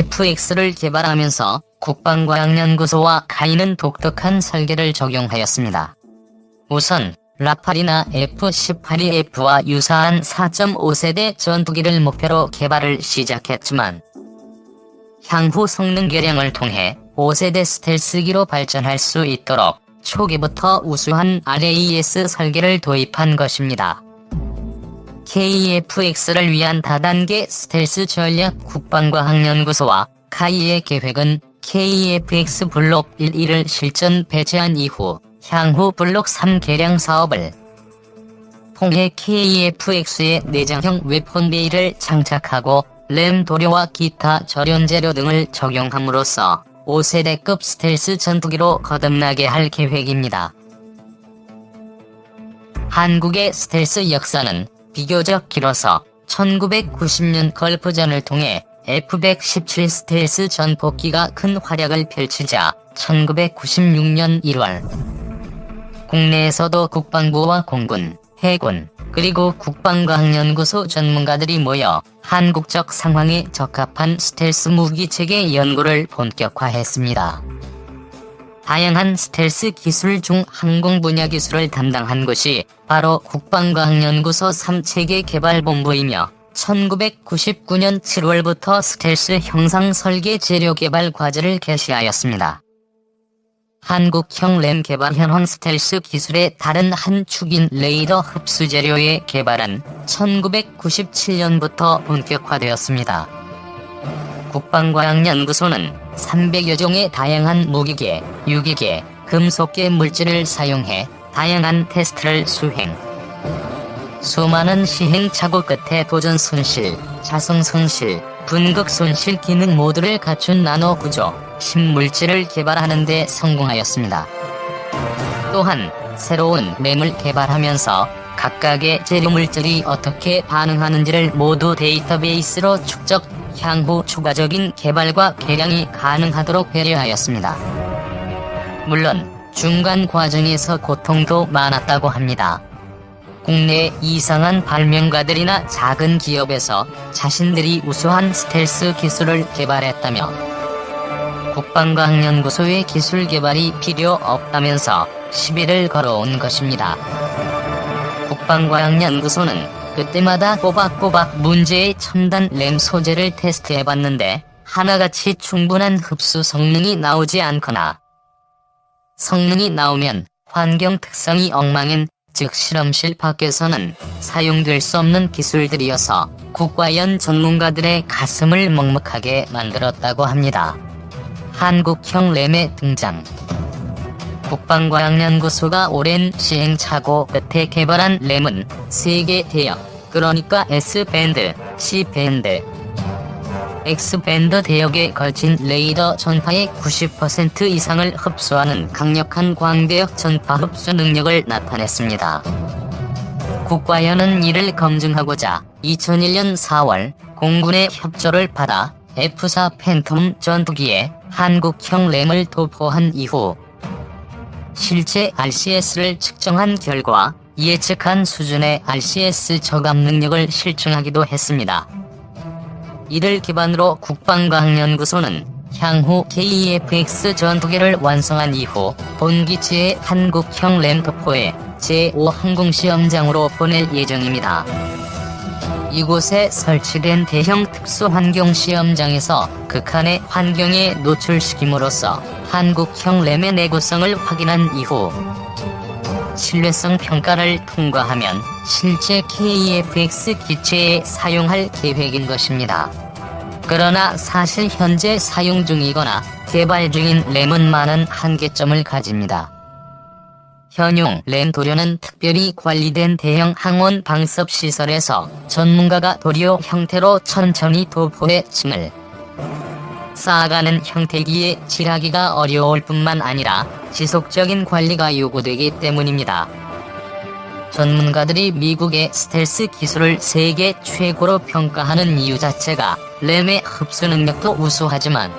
KEFX를 개발하면서 국방과학연구소와 카이는 독특한 설계를 적용하였습니다. 우선 라팔이나 F-18EF와 유사한 4.5세대 전투기를 목표로 개발을 시작했지만 향후 성능 개량을 통해 5세대 스텔스기로 발전할 수 있도록 초기부터 우수한 RAS 설계를 도입한 것입니다. KEFX를 위한 다단계 스텔스 전략 국방과학연구소와 카이의 계획은 KEFX 블록 1을 실전 배치한 이후 향후 블록 3 개량 사업을 통해 KEFX의 내장형 웨폰베이를 장착하고 램 도료와 기타 절연재료 등을 적용함으로써 5세대급 스텔스 전투기로 거듭나게 할 계획입니다. 한국의 스텔스 역사는 비교적 길어서 1990년 걸프전을 통해 F-117 스텔스 전폭기가 큰 활약을 펼치자 1996년 1월 국내에서도 국방부와 공군, 해군, 그리고 국방과학연구소 전문가들이 모여 한국적 상황에 적합한 스텔스 무기체계 연구를 본격화했습니다. 다양한 스텔스 기술 중 항공 분야 기술을 담당한 곳이 바로 국방과학연구소 3체계 개발본부이며 1999년 7월부터 스텔스 형상 설계 재료 개발 과제를 개시하였습니다. 한국형 램 개발 현황 스텔스 기술의 다른 한 축인 레이더 흡수 재료의 개발은 1997년부터 본격화되었습니다. 국방과학연구소는 300여 종의 다양한 무기계, 유기계, 금속계 물질을 사용해 다양한 테스트를 수행. 수많은 시행착오 끝에 도전 손실, 자성 손실, 분극 손실 기능 모두를 갖춘 나노 구조, 신물질을 개발하는 데 성공하였습니다. 또한 새로운 램을 개발하면서 각각의 재료물질이 어떻게 반응하는지를 모두 데이터베이스로 축적, 향후 추가적인 개발과 개량이 가능하도록 배려하였습니다. 물론 중간 과정에서 고통도 많았다고 합니다. 국내 이상한 발명가들이나 작은 기업에서 자신들이 우수한 스텔스 기술을 개발했다며 국방과학연구소의 기술 개발이 필요 없다면서 시비를 걸어온 것입니다. 국방과학연구소는 그때마다 꼬박꼬박 문제의 첨단 램 소재를 테스트해봤는데 하나같이 충분한 흡수 성능이 나오지 않거나 성능이 나오면 환경 특성이 엉망인, 즉 실험실 밖에서는 사용될 수 없는 기술들이어서 국과연 전문가들의 가슴을 먹먹하게 만들었다고 합니다. 한국형 램의 등장. 국방과학연구소가 오랜 시행착오 끝에 개발한 램은 3개 대역, 그러니까 S밴드, C밴드, X밴드 대역에 걸친 레이더 전파의 90% 이상을 흡수하는 강력한 광대역 전파 흡수 능력을 나타냈습니다. 국과연은 이를 검증하고자 2001년 4월 공군의 협조를 받아 F-4 팬텀 전투기에 한국형 램을 도포한 이후 실제 RCS를 측정한 결과 예측한 수준의 RCS 저감 능력을 실증하기도 했습니다. 이를 기반으로 국방과학연구소는 향후 KEFX 전투기를 완성한 이후 본기지의 한국형 램 도포에 제5 항공시험장으로 보낼 예정입니다. 이곳에 설치된 대형 특수환경시험장에서 극한의 환경에 노출시킴으로써 한국형 램의 내구성을 확인한 이후 신뢰성 평가를 통과하면 실제 KEFX 기체에 사용할 계획인 것입니다. 그러나 사실 현재 사용 중이거나 개발 중인 램은 많은 한계점을 가집니다. 현용 램 도료는 특별히 관리된 대형 항원 방섭 시설에서 전문가가 도료 형태로 천천히 도포해 층을 쌓아가는 형태기에 칠하기가 어려울 뿐만 아니라 지속적인 관리가 요구되기 때문입니다. 전문가들이 미국의 스텔스 기술을 세계 최고로 평가하는 이유 자체가 램의 흡수 능력도 우수하지만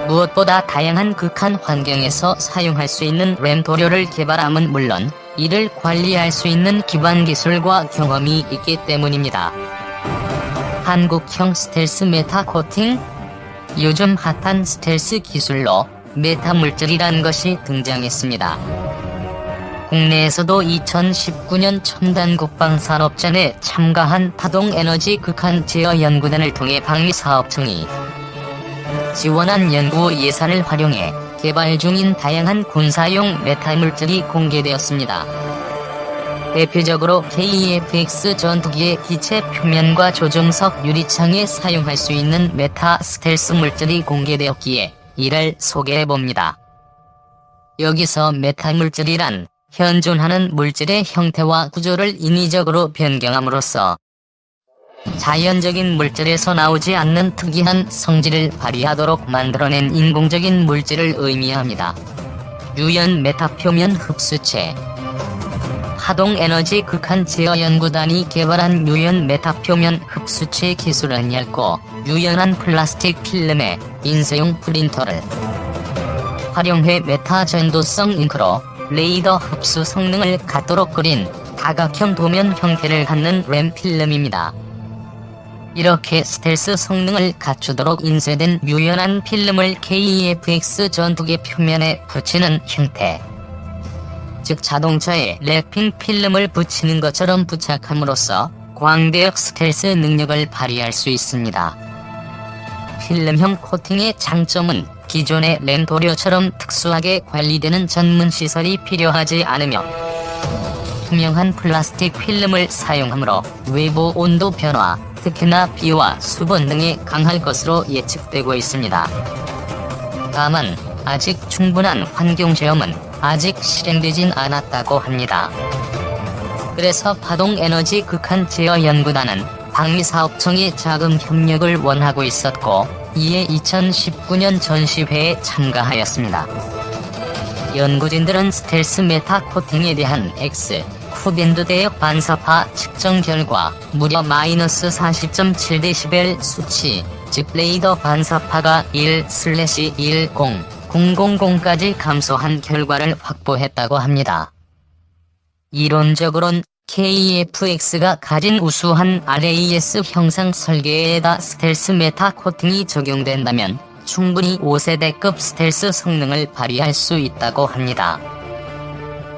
무엇보다 다양한 극한 환경에서 사용할 수 있는 램 도료를 개발함은 물론 이를 관리할 수 있는 기반 기술과 경험이 있기 때문입니다. 한국형 스텔스 메타 코팅? 요즘 핫한 스텔스 기술로 메타 물질이란 것이 등장했습니다. 국내에서도 2019년 첨단 국방산업전에 참가한 파동에너지 극한 제어 연구단을 통해 방위사업청이 지원한 연구 예산을 활용해 개발 중인 다양한 군사용 메타 물질이 공개되었습니다. 대표적으로 KEFX 전투기의 기체 표면과 조종석 유리창에 사용할 수 있는 메타 스텔스 물질이 공개되었기에 이를 소개해봅니다. 여기서 메타 물질이란 현존하는 물질의 형태와 구조를 인위적으로 변경함으로써 자연적인 물질에서 나오지 않는 특이한 성질을 발휘하도록 만들어낸 인공적인 물질을 의미합니다. 유연 메타 표면 흡수체. 파동에너지 극한 제어 연구단이 개발한 유연 메타 표면 흡수체 기술은 얇고 유연한 플라스틱 필름에 인쇄용 프린터를 활용해 메타 전도성 잉크로 레이더 흡수 성능을 갖도록 그린 다각형 도면 형태를 갖는 램 필름입니다. 이렇게 스텔스 성능을 갖추도록 인쇄된 유연한 필름을 KEFX 전투기 표면에 붙이는 형태. 즉 자동차에 랩핑 필름을 붙이는 것처럼 부착함으로써 광대역 스텔스 능력을 발휘할 수 있습니다. 필름형 코팅의 장점은 기존의 램 도료처럼 특수하게 관리되는 전문 시설이 필요하지 않으며 투명한 플라스틱 필름을 사용하므로 외부 온도 변화, 특히나 비와 수분 등에 강할 것으로 예측되고 있습니다. 다만 아직 충분한 환경 체험은 아직 실행되진 않았다고 합니다. 그래서 파동에너지 극한 제어 연구단은 방위사업청의 자금 협력을 원하고 있었고 이에 2019년 전시회에 참가하였습니다. 연구진들은 스텔스 메타 코팅에 대한 X-쿠밴드 대역 반사파 측정 결과 무려 -40.7dB 수치, 즉 레이더 반사파가 1/1000까지 감소한 결과를 확보했다고 합니다. 이론적으론 KEFX가 가진 우수한 RAS 형상 설계에다 스텔스 메타 코팅이 적용된다면 충분히 5세대급 스텔스 성능을 발휘할 수 있다고 합니다.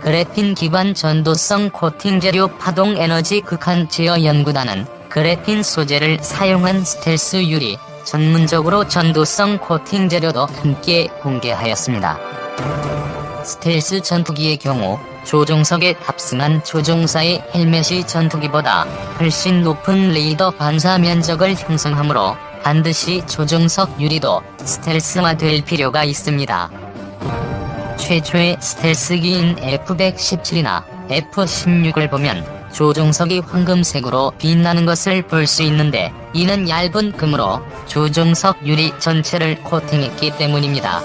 그래핀 기반 전도성 코팅 재료 파동에너지 극한 제어 연구단은 그래핀 소재를 사용한 스텔스 유리, 전문적으로 전도성 코팅 재료도 함께 공개하였습니다. 스텔스 전투기의 경우 조종석에 탑승한 조종사의 헬멧이 전투기보다 훨씬 높은 레이더 반사 면적을 형성하므로 반드시 조종석 유리도 스텔스화될 필요가 있습니다. 최초의 스텔스기인 F-117이나 F-16을 보면 조종석이 황금색으로 빛나는 것을 볼 수 있는데 이는 얇은 금으로 조종석 유리 전체를 코팅했기 때문입니다.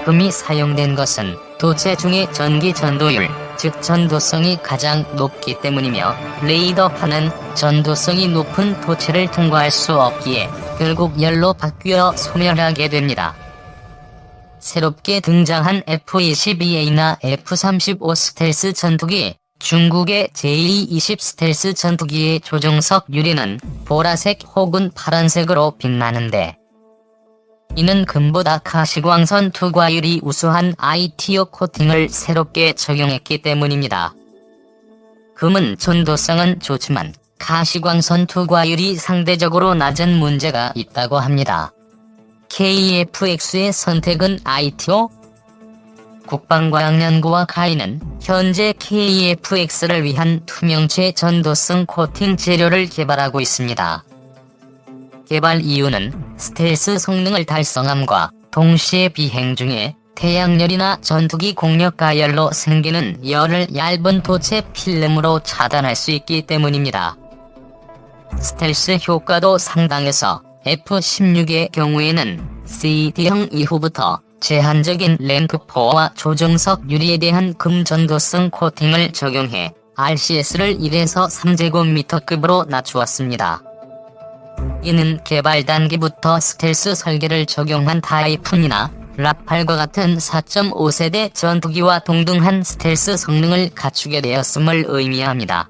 금이 사용된 것은 도체 중의 전기 전도율, 즉 전도성이 가장 높기 때문이며 레이더판은 전도성이 높은 도체를 통과할 수 없기에 결국 열로 바뀌어 소멸하게 됩니다. 새롭게 등장한 F-22A나 F-35 스텔스 전투기, 중국의 J-20 스텔스 전투기의 조종석 유리는 보라색 혹은 파란색으로 빛나는데 이는 금보다 가시광선 투과율이 우수한 ITO 코팅을 새롭게 적용했기 때문입니다. 금은 전도성은 좋지만 가시광선 투과율이 상대적으로 낮은 문제가 있다고 합니다. KEFX의 선택은 ITO? 국방과학연구와 카이는 현재 KEFX를 위한 투명체 전도성 코팅 재료를 개발하고 있습니다. 개발 이유는 스텔스 성능을 달성함과 동시에 비행 중에 태양열이나 전투기 공력 가열로 생기는 열을 얇은 도체 필름으로 차단할 수 있기 때문입니다. 스텔스 효과도 상당해서 F-16의 경우에는 CD형 이후부터 제한적인 램프포와 조종석 유리에 대한 금 전도성 코팅을 적용해 RCS를 1에서 3제곱미터급으로 낮추었습니다. 이는 개발 단기부터 스텔스 설계를 적용한 타이푼이나 라팔과 같은 4.5세대 전투기와 동등한 스텔스 성능을 갖추게 되었음을 의미합니다.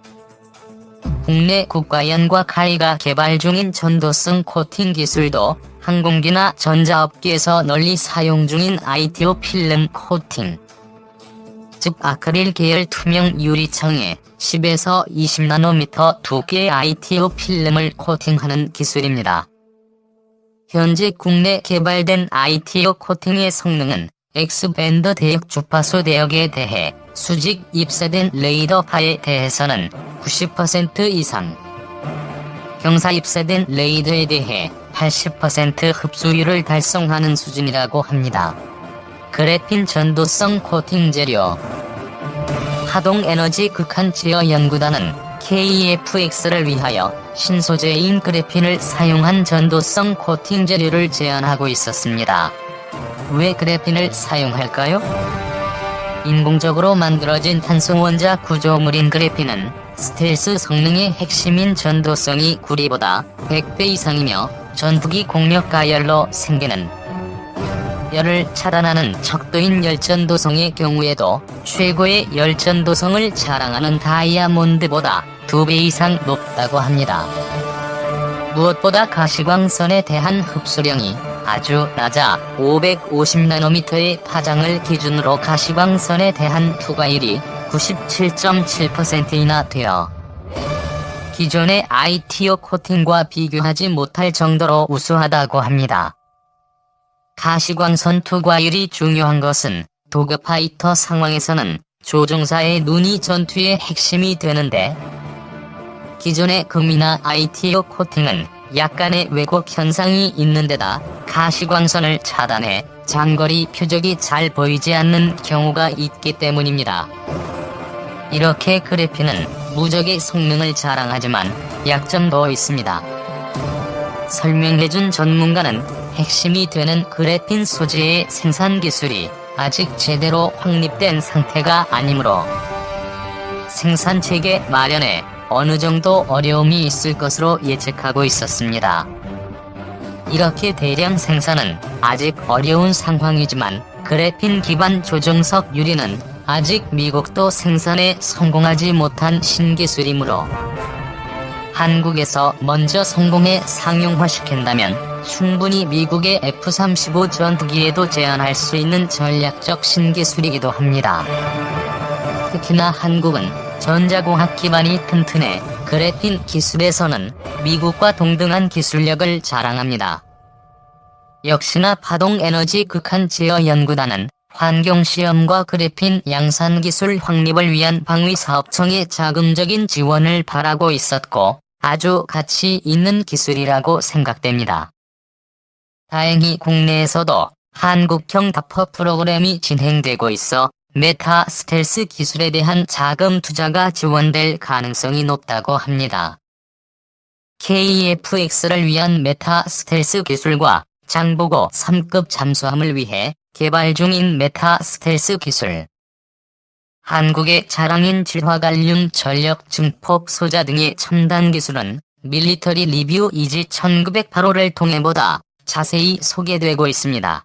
국내 국가연과 카이가 개발 중인 전도성 코팅 기술도 항공기나 전자업계에서 널리 사용 중인 ITO 필름 코팅, 즉 아크릴 계열 투명 유리창에 10에서 20나노미터 두께의 ITO 필름을 코팅하는 기술입니다. 현재 국내 개발된 ITO 코팅의 성능은 X밴드 대역 주파수 대역에 대해 수직 입쇄된 레이더파에 대해서는 90% 이상, 경사 입쇄된 레이더에 대해 80% 흡수율을 달성하는 수준이라고 합니다. 그래핀 전도성 코팅 재료. 하동에너지 극한 제어 연구단은 KFX를 위하여 신소재인 그래핀을 사용한 전도성 코팅 재료를 제안하고 있었습니다. 왜 그래핀을 사용할까요? 인공적으로 만들어진 탄소원자 구조물인 그래핀은 스텔스 성능의 핵심인 전도성이 구리보다 100배 이상이며 전투기 공력 가열로 생기는 열을 차단하는 척도인 열전도성의 경우에도 최고의 열전도성을 자랑하는 다이아몬드보다 2배 이상 높다고 합니다. 무엇보다 가시광선에 대한 흡수량이 아주 낮아 550나노미터의 파장을 기준으로 가시광선에 대한 투과율이 97.7%이나 되어 기존의 ITO 코팅과 비교하지 못할 정도로 우수하다고 합니다. 가시광선 투과율이 중요한 것은 도그파이터 상황에서는 조종사의 눈이 전투의 핵심이 되는데, 기존의 금이나 ITO 코팅은 약간의 왜곡 현상이 있는 데다 가시광선을 차단해 장거리 표적이 잘 보이지 않는 경우가 있기 때문입니다. 이렇게 그래핀은 무적의 성능을 자랑하지만 약점도 있습니다. 설명해준 전문가는 핵심이 되는 그래핀 소재의 생산 기술이 아직 제대로 확립된 상태가 아니므로 생산 체계 마련에 어느 정도 어려움이 있을 것으로 예측하고 있었습니다. 이렇게 대량 생산은 아직 어려운 상황이지만 그래핀 기반 조종석 유리는 아직 미국도 생산에 성공하지 못한 신기술이므로 한국에서 먼저 성공해 상용화시킨다면 충분히 미국의 F-35 전투기에도 제한할 수 있는 전략적 신기술이기도 합니다. 특히나 한국은 전자공학 기반이 튼튼해 그래핀 기술에서는 미국과 동등한 기술력을 자랑합니다. 역시나 파동에너지 극한 제어 연구단은 환경시험과 그래핀 양산기술 확립을 위한 방위사업청의 자금적인 지원을 바라고 있었고 아주 가치 있는 기술이라고 생각됩니다. 다행히 국내에서도 한국형 다퍼 프로그램이 진행되고 있어 메타 스텔스 기술에 대한 자금 투자가 지원될 가능성이 높다고 합니다. KFX를 위한 메타 스텔스 기술과 장보고 3급 잠수함을 위해 개발 중인 메타 스텔스 기술, 한국의 자랑인 질화갈륨 전력 증폭 소자 등의 첨단 기술은 밀리터리 리뷰 이지 1908호를 통해 보다 자세히 소개되고 있습니다.